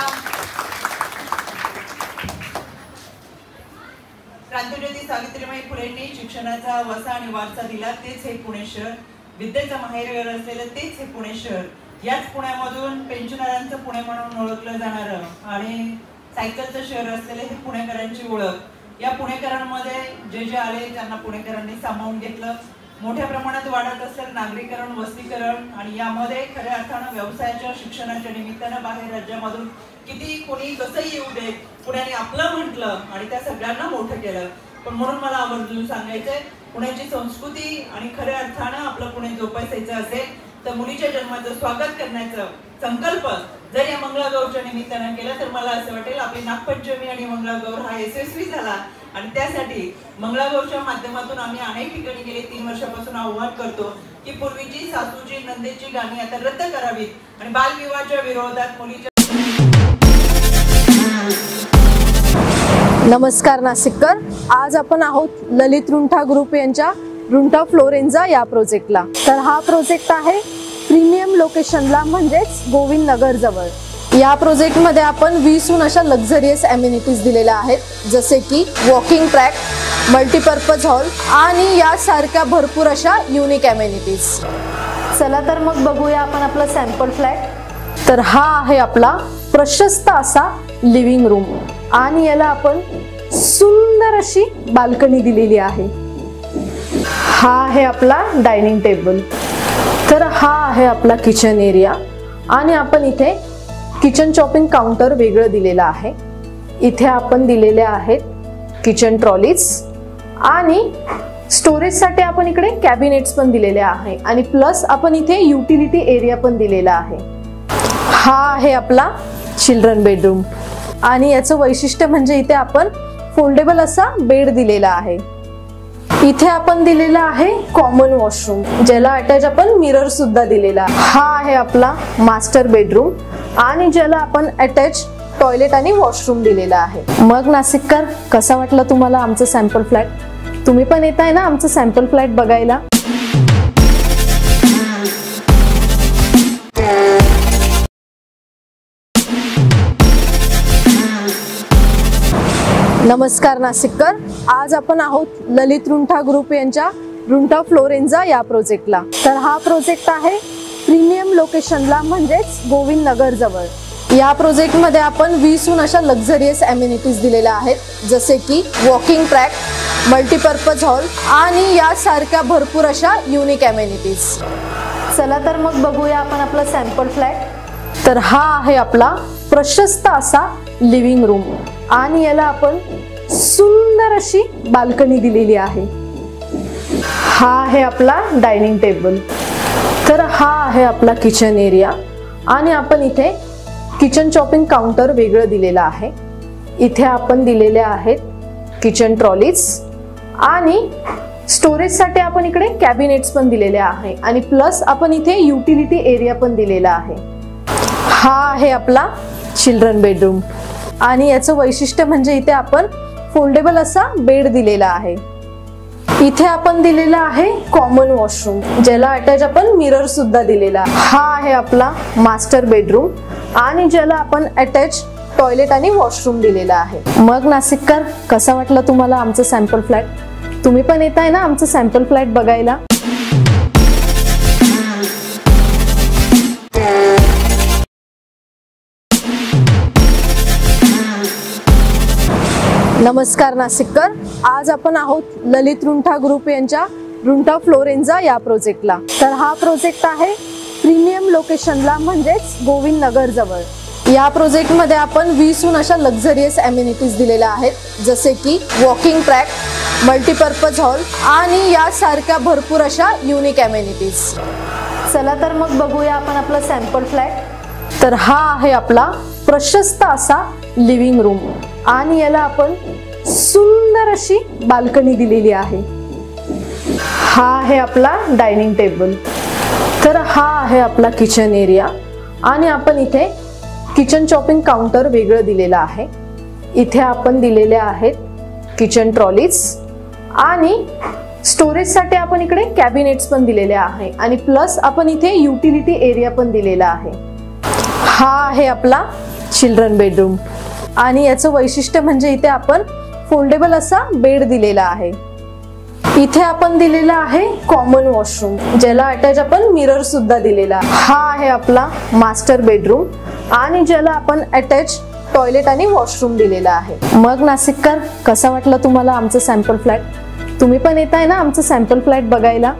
क्रांतिज्योती सावित्रीबाई फुलेंनी शिक्षणाचा वसा आणि वारसा दिला, तेच हे पुणे शहर. विद्येचं माहेरघर असलेलं तेच हे पुणे शहर. याच पुण्यामधून पेन्शनरांचं पुणे म्हणून ओळखलं जाणारं आणि सायकलचं शहर असलेलं हे पुणेकरांची ओळख. या पुणेकरांमध्ये जे जे आले त्यांना पुणेकरांनी सामावून घेतलं. मोठ्या प्रमाणात वाढत असलेलं नागरीकरण, वस्तीकरण आणि यामध्ये खऱ्या अर्थानं व्यवसायाच्या शिक्षणाच्या निमित्तानं बाहेर राज्यामधून किती कोणी कसंही येऊ दे, पुण्याने आपलं म्हटलं आणि त्या सगळ्यांना मोठं केलं. पण म्हणून मला आवर्जून सांगायचंय, पुण्याची संस्कृती आणि खऱ्या अर्थानं आपलं पुणे जोपासायचं असेल तर मुलीच्या जन्माचं स्वागत करण्याचा संकल्प जर या मंगळागौरच्या निमित्तानं केला तर मला असं वाटेल आपली नागपंचमी आणि मंगळागौर हा यशस्वी झाला. आणि त्यासाठी मंगळागौरच्या माध्यमातून आम्ही अनेक ठिकाणी गेले 3 वर्षापासून आव्हान करतो की पूर्वीची सासूची नंदेची गाणी आता रद्द करावीत आणि बालविवाहाच्या विरोधात मुलीच्या. नमस्कार नाशिककर, आज आपण आहोत ललित रुंठा ग्रुप यांच्या रुंठा फ्लोरेन्झा या प्रोजेक्टला. तर हा प्रोजेक्ट आहे प्रीमियम लोकेशनला म्हणजेच गोविंद नगर जवळ. या प्रोजेक्टमध्ये आपण 20हून अशा लक्झरियस अम्युनिटीज दिलेल्या आहेत, जसे की वॉकिंग ट्रॅक, मल्टीपर्पज हॉल आणि यासारख्या भरपूर अशा युनिक अम्युनिटीज. चला तर मग बघूया आपण आपला सॅम्पल फ्लॅट. तर हा आहे आपला प्रशस्त असा लिव्हिंग रूम आणि याला आपण सुंदर अशी बाल्कनी दिलेली आहे. हा आहे आपला डायनिंग टेबल. तर हा आहे आपला किचन एरिया आणि आपण इथे किचन चॉपिंग काउंटर वेगळं दिलेलं आहे. इथे आपण दिलेले आहेत किचन ट्रॉलीज आणि स्टोरेजसाठी आपण इकडे कॅबिनेट्स पण दिलेले आहे आणि प्लस आपण इथे युटिलिटी एरिया पण दिलेला आहे. हा आहे आपला चिल्ड्रन बेडरूम आणि याचं वैशिष्ट्य म्हणजे इथे आपण फोल्डेबल असा बेड दिलेला आहे. इथे आपण दिलेला आहे कॉमन वॉशरूम, ज्याला अटॅच आपण मिरर सुद्धा दिलेला. हा आहे आपला मास्टर बेडरूम आणि ज्याला आपण अटॅच टॉयलेट आणि वॉशरूम दिलेला आहे. मग नाशिककर, कसा वाटला तुम्हाला आमचं सॅम्पल फ्लॅट? तुम्ही पण येत आहे ना आमचं सॅम्पल फ्लॅट बघायला? नमस्कार नाशिककर, आज आपण आहोत ललित रुंठा ग्रुप यांच्या रुंठा फ्लोरेन्झा या प्रोजेक्टला. तर हा प्रोजेक्ट आहे प्रीमियम लोकेशनला म्हणजेच गोविंद नगर जवळ. या प्रोजेक्टमध्ये आपण 20हून अशा लक्झरियस अम्युनिटीज दिलेल्या आहेत, जसे की वॉकिंग ट्रॅक, मल्टीपर्पज हॉल आणि यासारख्या भरपूर अशा युनिक अम्युनिटीज. चला तर मग बघूया आपण आपला सॅम्पल फ्लॅट. तर हा आहे आपला प्रशस्त असा लिव्हिंग रूम आणि याला आपण सुंदर अशी बाल्कनी दिलेली आहे. हा आहे आपला डायनिंग टेबल. तर हा आहे आपला किचन एरिया आणि आपण इथे किचन चॉपिंग काउंटर वेगळं दिलेलं आहे. इथे आपण दिलेले आहेत किचन ट्रॉलीज आणि स्टोरेजसाठी आपण इकडे कॅबिनेट्स पण दिलेले आहे आणि प्लस आपण इथे युटिलिटी एरिया पण दिलेला आहे. हा आहे आपला चिल्ड्रन बेडरूम आणि याचं वैशिष्ट्य म्हणजे इथे आपण फोल्डेबल असा बेड दिलेला आहे. इथे आपण दिलेला आहे कॉमन वॉशरूम, ज्याला अटॅच आपण मिरर सुद्धा दिलेला. हा आहे आपला मास्टर बेडरूम आणि ज्याला आपण अटॅच टॉयलेट आणि वॉशरूम दिलेला आहे. मग नाशिककर, कसा वाटला तुम्हाला आमचं सॅम्पल फ्लॅट? तुम्ही पण येताय ना आमचं सॅम्पल फ्लॅट बघायला? नमस्कार नाशिककर, आज आपण आहोत ललित रुंठा ग्रुप यांच्या रुंठा फ्लोरेन्झा या प्रोजेक्टला. तर हा प्रोजेक्ट आहे प्रीमियम लोकेशनला, म्हणजेच गोविंद नगर जवळ. या प्रोजेक्टमध्ये आपण 20हून अशा लक्झरियस अमेनिटीज दिलेल्या आहेत, जसे की वॉकिंग ट्रॅक, मल्टीपर्पज हॉल आणि यासारख्या भरपूर अशा युनिक अमेनिटीज. चला तर मग बघूया आपण आपला सॅम्पल फ्लॅट. तर हा आहे आपला प्रशस्त असा लिव्हिंग रूम आणि याला आपण सुंदर अशी बाल्कनी दिलेली आहे. हा आहे आपला डायनिंग टेबल. तर हा आहे आपला किचन एरिया आणि आपण इथे किचन चॉपिंग काउंटर वेगळं दिलेलं आहे. इथे आपण दिलेले आहेत किचन ट्रॉलीज आणि स्टोरेजसाठी आपण इकडे कॅबिनेट्स पण दिलेले आहे आणि प्लस आपण इथे युटिलिटी एरिया पण दिलेला आहे. हा आहे आपला चिल्ड्रन बेडरूम आणि याचं वैशिष्ट्य म्हणजे इथे आपण फोल्डेबल असा बेड दिलेला आहे. इथे आपण दिलेला आहे कॉमन वॉशरूम, ज्याला अटॅच आपण मिरर सुद्धा दिलेला. हा आहे आपला मास्टर बेडरूम आणि ज्याला आपण अटॅच टॉयलेट आणि वॉशरूम दिलेला आहे. मग नाशिककर, कसा वाटला तुम्हाला आमचं सॅम्पल फ्लॅट? तुम्ही पण येताय ना आमचं सॅम्पल फ्लॅट बघायला?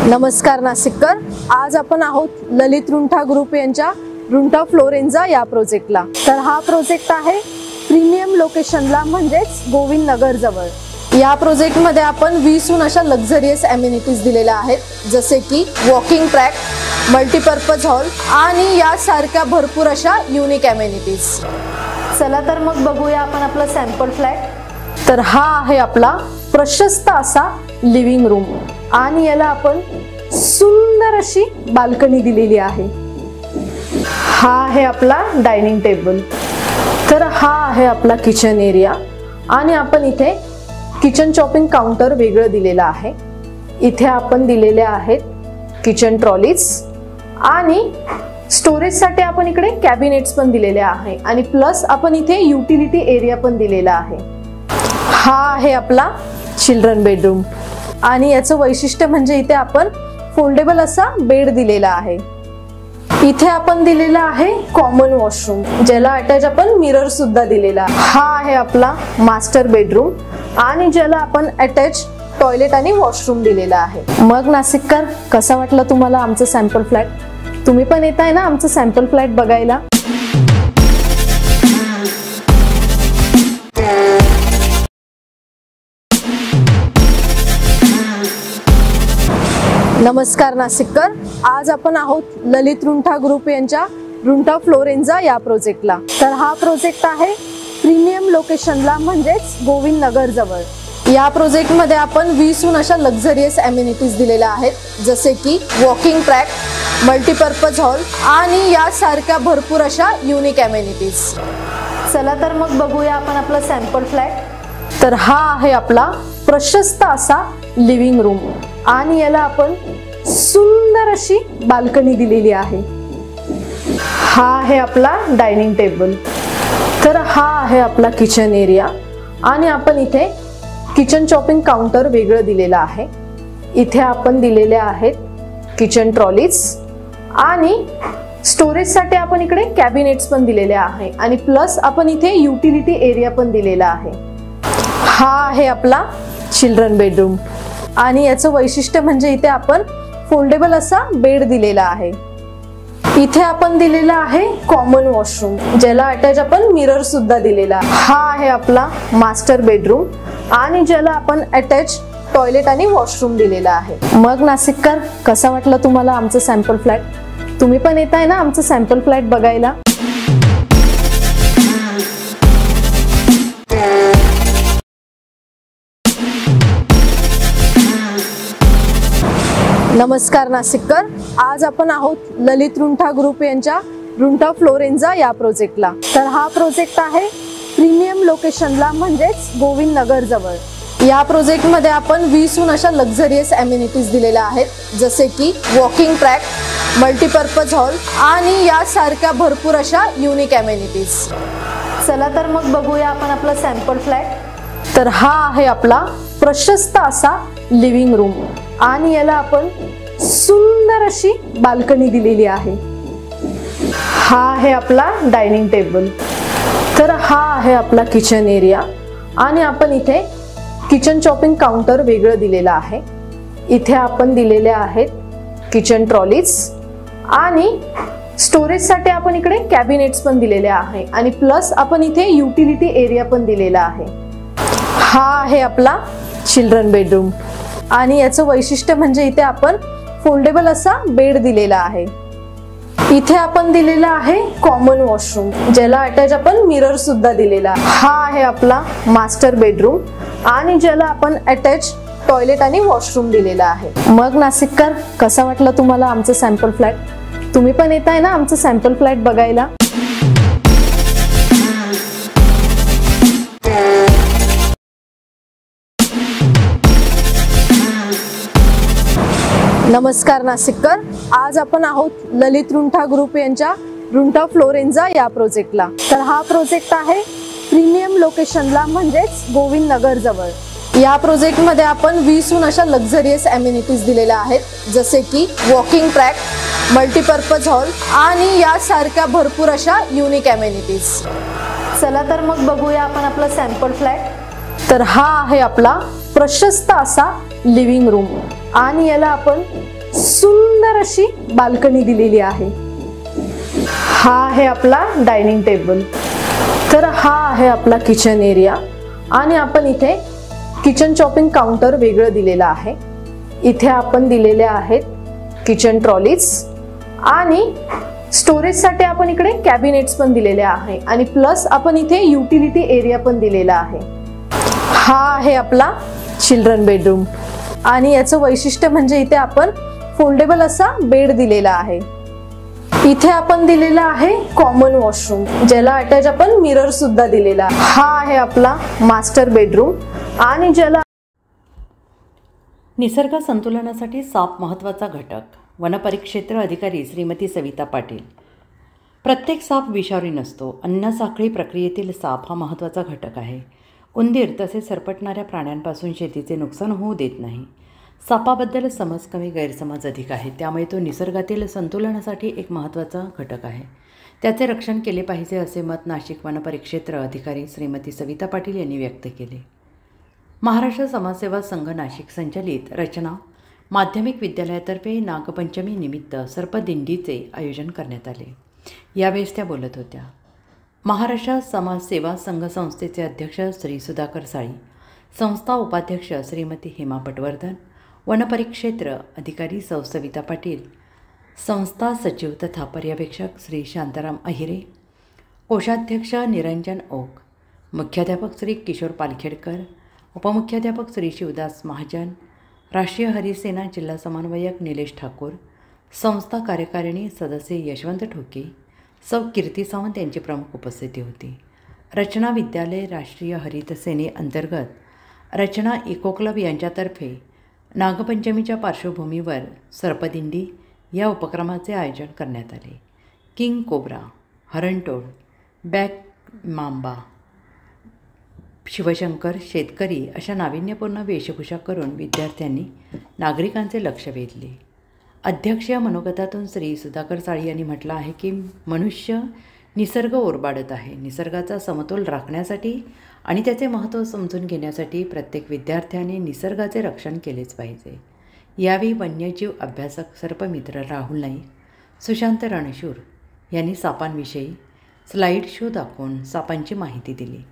नमस्कार नाशिककर, आज आपण आहोत ललित रुंठा ग्रुप यांच्या रुंठा फ्लोरेन्झा या प्रोजेक्टला. तर हा प्रोजेक्ट आहे प्रीमियम लोकेशनला, म्हणजेच गोविंद नगर जवळ. या प्रोजेक्टमध्ये आपण 20हून अशा लक्झरियस अमेनिटीज दिलेल्या आहेत, जसे की वॉकिंग ट्रॅक, मल्टीपर्पज हॉल आणि यासारख्या भरपूर अशा युनिक अमेनिटीज. चला तर मग बघूया आपण आपला सॅम्पल फ्लॅट. तर हा आहे आपला प्रशस्त असा लिव्हिंग रूम आणि याला आपण सुंदर अशी बाल्कनी दिलेली आहे. हा आहे आपला डायनिंग टेबल. तर हा आहे आपला किचन एरिया आणि आपण इथे किचन चॉपिंग काउंटर वेगळं दिलेलं आहे. इथे आपण दिलेले आहेत किचन ट्रॉलीज आणि स्टोरेजसाठी आपण इकडे कॅबिनेट्स पण दिलेले आहे आणि प्लस आपण इथे युटिलिटी एरिया पण दिलेला आहे. हा आहे आपला चिल्ड्रन बेडरूम आणि याचं वैशिष्ट्य म्हणजे इथे आपण फोल्डेबल असा बेड दिलेला आहे. इथे आपण दिलेला आहे कॉमन वॉशरूम, ज्याला अटॅच आपण मिरर सुद्धा दिलेला. हा आहे आपला मास्टर बेडरूम आणि ज्याला आपण अटॅच टॉयलेट आणि वॉशरूम दिलेला आहे. मग नाशिककर, कसा वाटला तुम्हाला आमचं सॅम्पल फ्लॅट? तुम्ही पण येताय ना आमचं सॅम्पल फ्लॅट बघायला? नमस्कार नाशिककर, आज आपण आहोत ललित रुंठा ग्रुप यांच्या रुंठा फ्लोरेन्झा या प्रोजेक्टला. तर हा प्रोजेक्ट आहे प्रीमियम लोकेशनला, म्हणजेच गोविंद नगर जवळ. या प्रोजेक्टमध्ये आपण 20हून अशा लक्झरियस अमेनिटीज दिलेल्या आहेत, जसे की वॉकिंग ट्रॅक, मल्टीपर्पज हॉल आणि यासारख्या भरपूर अशा युनिक अमेनिटीज. चला तर मग बघूया आपण आपला सॅम्पल फ्लॅट. तर हा आहे आपला प्रशस्त असा लिव्हिंग रूम आणि याला आपण सुंदर अशी बाल्कनी दिलेली आहे. हा आहे आपला डायनिंग टेबल. तर हा आहे आपला किचन एरिया आणि आपण इथे किचन चॉपिंग काउंटर वेगळं दिलेलं आहे. इथे आपण दिलेले आहेत किचन ट्रॉलीज आणि स्टोरेजसाठी आपण इकडे कॅबिनेट्स पण दिलेले आहे आणि प्लस आपण इथे युटिलिटी एरिया पण दिलेला आहे. हा आहे आपला चिल्ड्रन बेडरूम आणि याचं वैशिष्ट्य म्हणजे इथे आपण फोल्डेबल असा बेड दिलेला आहे. इथे आपण दिलेला आहे कॉमन वॉशरूम, ज्याला अटॅच आपण मिरर सुद्धा दिलेला. हा आहे आपला मास्टर बेडरूम आणि ज्याला आपण अटॅच टॉयलेट आणि वॉशरूम दिलेला आहे. मग नाशिककर, कसा वाटला तुम्हाला आमचं सॅम्पल फ्लॅट? तुम्ही पण येताय ना आमचं सॅम्पल फ्लॅट बघायला? नमस्कार नाशिककर, आज आपण आहोत ललित रुंठा ग्रुप यांच्या रुंठा फ्लोरेन्झा या प्रोजेक्टला. तर हा प्रोजेक्ट आहे प्रीमियम लोकेशनला, म्हणजेच गोविंद नगर जवळ. या प्रोजेक्टमध्ये आपण 20हून अशा लक्झरियस अम्युनिटीज दिलेल्या आहेत, जसे की वॉकिंग ट्रॅक, मल्टीपर्पज हॉल आणि यासारख्या भरपूर अशा युनिक अम्युनिटीज. चला तर मग बघूया आपण आपला सॅम्पल फ्लॅट. तर हा आहे आपला प्रशस्त असा लिव्हिंग रूम आणि याला आपण सुंदर अशी बाल्कनी दिलेली आहे. हा आहे आपला डायनिंग टेबल. तर हा आहे आपला किचन एरिया आणि आपण इथे किचन चॉपिंग काउंटर वेगळं दिलेलं आहे. इथे आपण दिलेले आहेत किचन ट्रॉलीज आणि स्टोरेजसाठी आपण इकडे कॅबिनेट्स पण दिलेले आहे आणि प्लस आपण इथे युटिलिटी एरिया पण दिलेला आहे. हा आहे आपला चिल्ड्रन बेडरूम आणि याचं वैशिष्ट्य म्हणजे इथे आपण फोल्डेबल असा बेड दिलेला आहे. इथे आपण दिलेला आहे कॉमन वॉशरूम, ज्याला अटॅच आपण मिरर सुद्धा दिलेला आहे. हा आहे आपला मास्टर बेडरूम आणि ज्याला आपण अटॅच टॉयलेट आणि वॉशरूम दिलेला आहे. मग नाशिककर, कसा वाटला तुम्हाला आमचं सॅम्पल फ्लॅट? तुम्ही पण येत आहे ना आमचं सॅम्पल फ्लॅट बघायला? नमस्कार नाशिककर, आज आपण आहोत ललित रुंठा ग्रुप यांच्या रुंठा फ्लोरेन्झा या प्रोजेक्टला. तर हा प्रोजेक्ट आहे प्रीमियम लोकेशनला, म्हणजेच गोविंद नगर जवळ. या प्रोजेक्टमध्ये आपण 20हून अशा लक्झरियस अम्युनिटीज दिलेल्या आहेत, जसे की वॉकिंग ट्रॅक, मल्टीपर्पज हॉल आणि यासारख्या भरपूर अशा युनिक अम्युनिटीज. चला तर मग बघूया आपण आपला सॅम्पल फ्लॅट. तर हा आहे आपला प्रशस्त असा लिव्हिंग रूम आणि याला आपण सुंदर अशी बाल्कनी दिलेली आहे. हा आहे आपला डायनिंग टेबल. तर हा आहे आपला किचन एरिया आणि आपण इथे किचन चॉपिंग काउंटर वेगळं दिलेलं आहे. इथे आपण दिलेले आहेत किचन ट्रॉलीज आणि स्टोरेजसाठी आपण इकडे कॅबिनेट्स पण दिलेले आहे आणि प्लस आपण इथे युटिलिटी एरिया पण दिलेला आहे. हा आहे आपला चिल्ड्रन बेडरूम आणि याचं वैशिष्ट्य म्हणजे इथे आपण फोल्डेबल असा बेड दिलेला आहे. इथे आपण दिलेला आहे कॉमन वॉशरूम, ज्याला अटॅच आपण मिरर सुद्धा दिलेला आहे. हा आहे आपला मास्टर बेडरूम आणि ज्याला निसर्ग संतुलनासाठी साप महत्त्वाचा घटक. वनपरिक्षेत्र अधिकारी श्रीमती सविता पाटील. प्रत्येक साप विषारी नसतो. अन्न साखळी प्रक्रियेतील साप हा महत्त्वाचा घटक आहे. उंदीर तसेच सरपटणाऱ्या प्राण्यांपासून शेतीचे नुकसान होऊ देत नाही. सापाबद्दल समज कमी, गैरसमज अधिक आहे. त्यामुळे तो निसर्गातील संतुलनासाठी एक महत्त्वाचा घटक आहे. त्याचे रक्षण केले पाहिजे असे मत नाशिक वनपरिक्षेत्र अधिकारी श्रीमती सविता पाटील यांनी व्यक्त केले. महाराष्ट्र समाजसेवा संघ नाशिक संचलित रचना माध्यमिक विद्यालयातर्फे नागपंचमी निमित्त सर्पदिंडीचे आयोजन करण्यात आले. यावेळेस त्या बोलत होत्या. महाराष्ट्र समाजसेवा संघ संस्थेचे अध्यक्ष श्री सुधाकर साळी, संस्था उपाध्यक्ष श्रीमती हेमा पटवर्धन, वनपरिक्षेत्र अधिकारी सौ सविता पाटील, संस्था सचिव तथा पर्यवेक्षक श्री शांताराम अहिरे, कोषाध्यक्ष निरंजन ओक, मुख्याध्यापक श्री किशोर पालखेडकर, उपमुख्याध्यापक श्री शिवदास महाजन, राष्ट्रीय हरिसेना जिल्हा समन्वयक निलेश ठाकूर, संस्था कार्यकारिणी सदस्य यशवंत ठोके, सौ कीर्ती सावंत यांची प्रमुख उपस्थिती होती. रचना विद्यालय राष्ट्रीय हरित सेने अंतर्गत रचना इको क्लब यांच्यातर्फे नागपंचमीच्या पार्श्वभूमीवर सर्पदिंडी या उपक्रमाचे आयोजन करण्यात आले. किंग कोब्रा, हरणटोळ, बॅक मांबा, शिवशंकर, शेतकरी अशा नाविन्यपूर्ण वेशभूषा करून विद्यार्थ्यांनी नागरिकांचे लक्ष वेधले. अध्यक्षीय मनोगतातून श्री सुधाकर साळी यांनी म्हटलं आहे की मनुष्य निसर्ग ओरबाडत आहे. निसर्गाचा समतोल राखण्यासाठी आणि त्याचे महत्त्व समजून घेण्यासाठी प्रत्येक विद्यार्थ्याने निसर्गाचे रक्षण केलेच पाहिजे. यावेळी वन्यजीव अभ्यासक सर्पमित्र राहुल नाईक, सुशांत रणशूर यांनी सापांविषयी स्लाईड शो दाखवून सापांची माहिती दिली.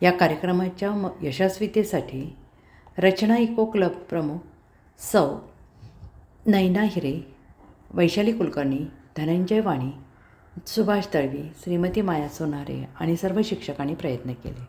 या कार्यक्रमाच्या यशस्वीतेसाठी रचना इको क्लब प्रमुख सौ नैना हिरे, वैशाली कुलकर्णी, धनंजय वाणी, सुभाष दळवी, श्रीमती माया सोनारे आणि सर्व शिक्षकांनी प्रयत्न केले.